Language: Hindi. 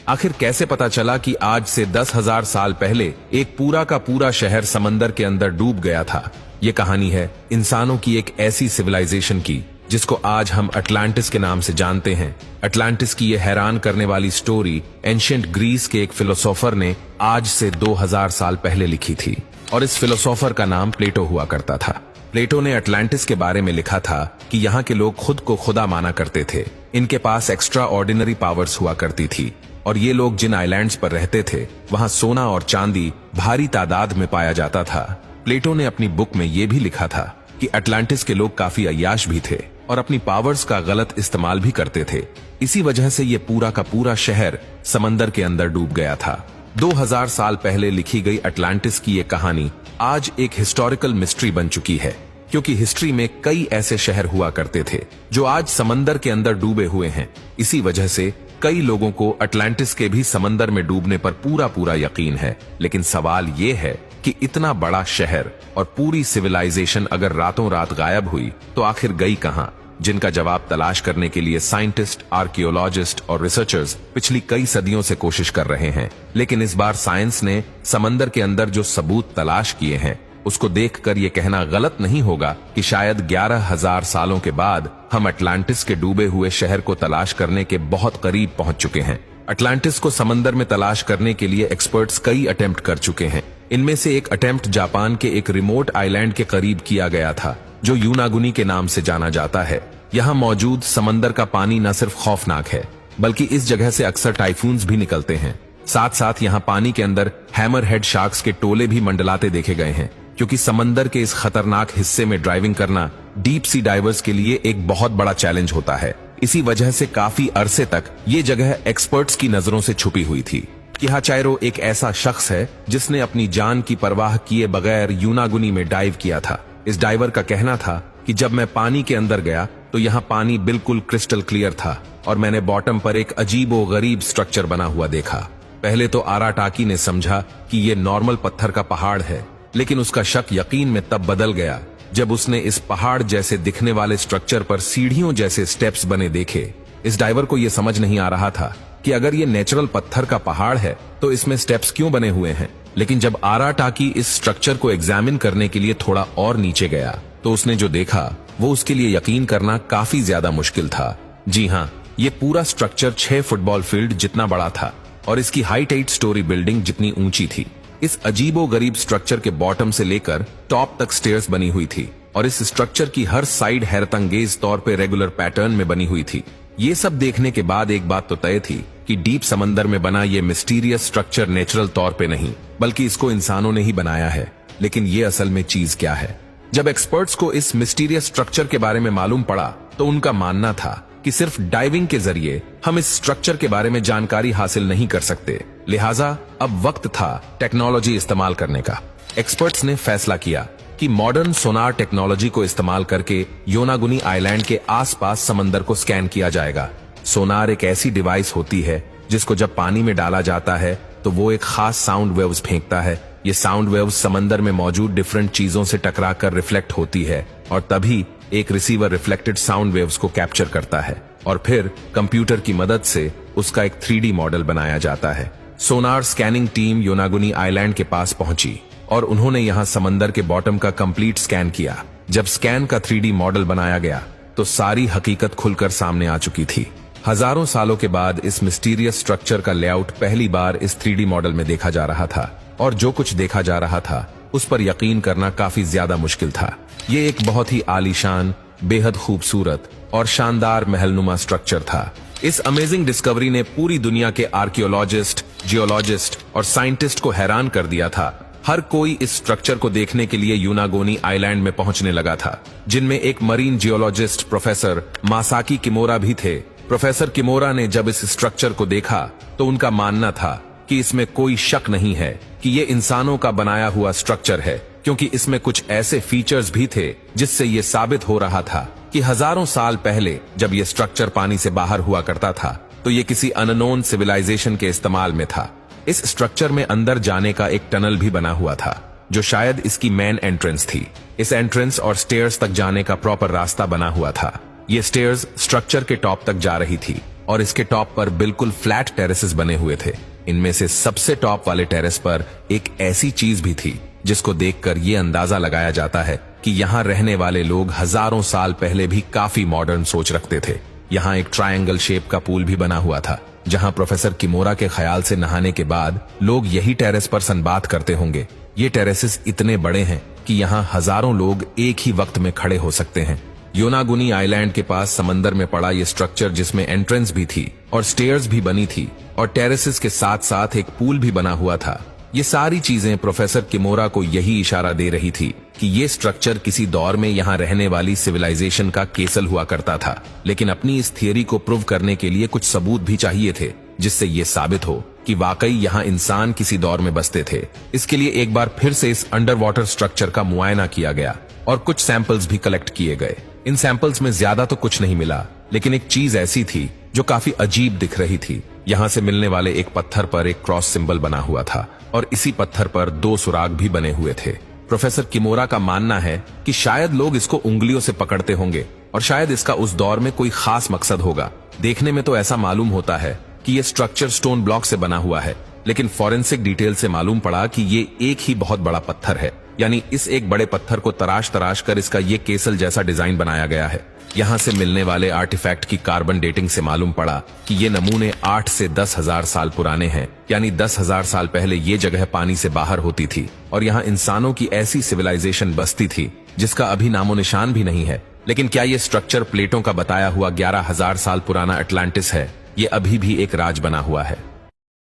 आखिर कैसे पता चला कि आज से 10,000 साल पहले एक पूरा का पूरा शहर समंदर के अंदर डूब गया था? ये कहानी है इंसानों की एक ऐसी सिविलाइजेशन की जिसको आज हम अटलांटिस के नाम से जानते हैं। अटलांटिस की ये हैरान करने वाली स्टोरी एंशिएंट ग्रीस के एक फिलोसोफर ने आज से 2000 साल पहले लिखी थी और इस फिलोसोफर का नाम प्लेटो हुआ करता था। प्लेटो ने अटलांटिस के बारे में लिखा था कि यहाँ के लोग खुद को खुदा माना करते थे, इनके पास एक्स्ट्रा ऑर्डिनरी पावर्स हुआ करती थी और ये लोग जिन आइलैंड्स पर रहते थे वहां सोना और चांदी भारी तादाद में पाया जाता था। प्लेटो ने अपनी बुक में ये भी लिखा था कि अटलांटिस के लोग काफी अय्याश भी थे और अपनी पावर्स का गलत इस्तेमाल भी करते थे। इसी वजह से ये पूरा का पूरा शहर समंदर के अंदर डूब गया था। 2000 साल पहले लिखी गई अटलांटिस की ये कहानी आज एक हिस्टोरिकल मिस्ट्री बन चुकी है, क्योंकि हिस्ट्री में कई ऐसे शहर हुआ करते थे जो आज समंदर के अंदर डूबे हुए हैं। इसी वजह से कई लोगों को अटलांटिस के भी समंदर में डूबने पर पूरा पूरा यकीन है। लेकिन सवाल ये है कि इतना बड़ा शहर और पूरी सिविलाइजेशन अगर रातों रात गायब हुई तो आखिर गई कहां? जिनका जवाब तलाश करने के लिए साइंटिस्ट, आर्कियोलॉजिस्ट और रिसर्चर्स पिछली कई सदियों से कोशिश कर रहे हैं। लेकिन इस बार साइंस ने समंदर के अंदर जो सबूत तलाश किए हैं उसको देखकर यह कहना गलत नहीं होगा कि शायद 11,000 सालों के बाद हम अटलांटिस के डूबे हुए शहर को तलाश करने के बहुत करीब पहुंच चुके हैं। अटलांटिस को समंदर में तलाश करने के लिए एक्सपर्ट्स कई अटेम्प्ट कर चुके हैं। इनमें से एक अटेम्प्ट जापान के एक रिमोट आइलैंड के करीब किया गया था जो यूनागुनी के नाम से जाना जाता है। यहाँ मौजूद समंदर का पानी न सिर्फ खौफनाक है बल्कि इस जगह से अक्सर टाइफून्स भी निकलते हैं। साथ साथ यहाँ पानी के अंदर हैमरहेड शार्क्स के टोले भी मंडलाते देखे गए हैं, क्योंकि समंदर के इस खतरनाक हिस्से में ड्राइविंग करना डीप सी डाइवर्स के लिए एक बहुत बड़ा चैलेंज होता है। इसी वजह से काफी अरसे तक ये जगह एक्सपर्ट्स की नजरों से छुपी हुई थी। किहाचायरो एक ऐसा शख्स है जिसने अपनी जान की परवाह किए बगैर यूनागुनी में डाइव किया था। इस डाइवर का कहना था कि जब मैं पानी के अंदर गया तो यहाँ पानी बिल्कुल क्रिस्टल क्लियर था और मैंने बॉटम पर एक अजीबो गरीब स्ट्रक्चर बना हुआ देखा। पहले तो आराटाकी ने समझा कि ये नॉर्मल पत्थर का पहाड़ है, लेकिन उसका शक यकीन में तब बदल गया जब उसने इस पहाड़ जैसे दिखने वाले स्ट्रक्चर पर सीढ़ियों जैसे स्टेप्स बने देखे। इस डाइवर को यह समझ नहीं आ रहा था कि अगर ये नेचुरल पत्थर का पहाड़ है तो इसमें स्टेप्स क्यों बने हुए हैं। लेकिन जब आराटाकी इस स्ट्रक्चर को एग्जामिन करने के लिए थोड़ा और नीचे गया तो उसने जो देखा वो उसके लिए यकीन करना काफी ज्यादा मुश्किल था। जी हाँ, ये पूरा स्ट्रक्चर 6 फुटबॉल फील्ड जितना बड़ा था और इसकी हाइट 8 स्टोरी बिल्डिंग जितनी ऊंची थी। इस अजीबो गरीब स्ट्रक्चर के बॉटम से लेकर टॉप तक स्टेयर्स बनी हुई थी और इस स्ट्रक्चर की हर साइड हैरतअंगेज तौर पे रेगुलर पैटर्न में बनी हुई थी। ये सब देखने के बाद एक बात तो तय थी कि डीप समंदर में बना ये मिस्टीरियस स्ट्रक्चर नेचुरल तौर पे नहीं बल्कि इसको इंसानों ने ही बनाया है। लेकिन ये असल में चीज क्या है? जब एक्सपर्ट्स को इस मिस्टीरियस स्ट्रक्चर के बारे में मालूम पड़ा तो उनका मानना था कि सिर्फ डाइविंग के जरिए हम इस स्ट्रक्चर के बारे में जानकारी हासिल नहीं कर सकते, लिहाजा अब वक्त था टेक्नोलॉजी इस्तेमाल करने का। एक्सपर्ट्स ने फैसला किया कि मॉडर्न सोनार टेक्नोलॉजी को इस्तेमाल करके योनागुनी आइलैंड के आसपास समंदर को स्कैन किया जाएगा। सोनार एक ऐसी डिवाइस होती है जिसको जब पानी में डाला जाता है तो वो एक खास साउंड वेव्स फेंकता है। ये साउंड वेव्स समंदर में मौजूद डिफरेंट चीजों से टकराकर रिफ्लेक्ट होती है और तभी एक रिसीवर रिफ्लेक्टेड साउंड वेव्स को कैप्चर करता है और फिर कंप्यूटर की मदद से उसका एक 3D मॉडल बनाया जाता है। सोनार स्कैनिंग टीम योनागुनी आइलैंड के पास पहुंची और उन्होंने यहाँ समंदर के बॉटम का कंप्लीट स्कैन किया। जब स्कैन का 3D मॉडल बनाया गया तो सारी हकीकत खुलकर सामने आ चुकी थी। हजारों सालों के बाद इस मिस्टीरियस स्ट्रक्चर का लेआउट पहली बार इस 3D मॉडल में देखा जा रहा था और जो कुछ देखा जा रहा था उस पर यकीन करना काफी ज्यादा मुश्किल था। ये एक बहुत ही आलीशान, बेहद खूबसूरत और शानदार महलनुमा स्ट्रक्चर था। इस अमेजिंग डिस्कवरी ने पूरी दुनिया के आर्कियोलॉजिस्ट, जियोलॉजिस्ट और साइंटिस्ट को हैरान कर दिया था। हर कोई इस स्ट्रक्चर को देखने के लिए यूनागोनी आइलैंड में पहुंचने लगा था, जिनमें एक marine geologist professor Masaki kimura भी थे। प्रोफेसर किमोरा ने जब इस स्ट्रक्चर को देखा तो उनका मानना था कि इसमें कोई शक नहीं है कि ये इंसानों का बनाया हुआ स्ट्रक्चर है, क्योंकि इसमें कुछ ऐसे फीचर्स भी थे जिससे ये साबित हो रहा था कि हजारों साल पहले जब ये स्ट्रक्चर पानी से बाहर हुआ करता था तो ये किसी अननोन सिविलाइजेशन के इस्तेमाल में था। इस स्ट्रक्चर में अंदर जाने का एक टनल भी बना हुआ था जो शायद इसकी मेन एंट्रेंस थी। इस एंट्रेंस और स्टेयर्स तक जाने का प्रॉपर रास्ता बना हुआ था। ये स्टेयर्स स्ट्रक्चर के टॉप तक जा रही थी और इसके टॉप पर बिल्कुल फ्लैट टेरेसेस बने हुए थे। इनमें से सबसे टॉप वाले टेरेस पर एक ऐसी चीज भी थी जिसको देखकर ये अंदाजा लगाया जाता है कि यहाँ रहने वाले लोग हजारों साल पहले भी काफी मॉडर्न सोच रखते थे। यहाँ एक ट्रायंगल शेप का पूल भी बना हुआ था, जहाँ प्रोफेसर किमोरा के ख्याल से नहाने के बाद लोग यही टेरेस पर सनबात करते होंगे। ये टेरेसेस इतने बड़े हैं कि यहाँ हजारों लोग एक ही वक्त में खड़े हो सकते हैं। योनागुनी आइलैंड के पास समंदर में पड़ा ये स्ट्रक्चर, जिसमें एंट्रेंस भी थी और स्टेयर्स भी बनी थी और टेरेसेस के साथ साथ एक पूल भी बना हुआ था, ये सारी चीजें प्रोफेसर किमोरा को यही इशारा दे रही थी कि ये स्ट्रक्चर किसी दौर में यहाँ रहने वाली सिविलाइजेशन का केसल हुआ करता था। लेकिन अपनी इस थियरी को प्रूव करने के लिए कुछ सबूत भी चाहिए थे, जिससे ये साबित हो कि वाकई यहाँ इंसान किसी दौर में बसते थे। इसके लिए एक बार फिर से इस अंडर वाटर स्ट्रक्चर का मुआयना किया गया और कुछ सैंपल्स भी कलेक्ट किए गए। इन सैंपल्स में ज्यादा तो कुछ नहीं मिला, लेकिन एक चीज ऐसी थी जो काफी अजीब दिख रही थी। यहाँ से मिलने वाले एक पत्थर पर एक क्रॉस सिंबल बना हुआ था और इसी पत्थर पर 2 सुराग भी बने हुए थे। प्रोफेसर किमोरा का मानना है कि शायद लोग इसको उंगलियों से पकड़ते होंगे और शायद इसका उस दौर में कोई खास मकसद होगा। देखने में तो ऐसा मालूम होता है कि ये स्ट्रक्चर स्टोन ब्लॉक से बना हुआ है, लेकिन फॉरेंसिक डिटेल से मालूम पड़ा कि ये एक ही बहुत बड़ा पत्थर है। यानी इस एक बड़े पत्थर को तराश तराश कर इसका ये केसल जैसा डिजाइन बनाया गया है। यहाँ से मिलने वाले आर्टिफैक्ट की कार्बन डेटिंग से मालूम पड़ा कि ये नमूने 8 से 10,000 साल पुराने हैं। यानी 10,000 साल पहले ये जगह पानी से बाहर होती थी और यहाँ इंसानों की ऐसी सिविलाइजेशन बसती थी जिसका अभी नामो निशान भी नहीं है। लेकिन क्या ये स्ट्रक्चर प्लेटों का बताया हुआ 11,000 साल पुराना अटलांटिस है? ये अभी भी एक राज बना हुआ है।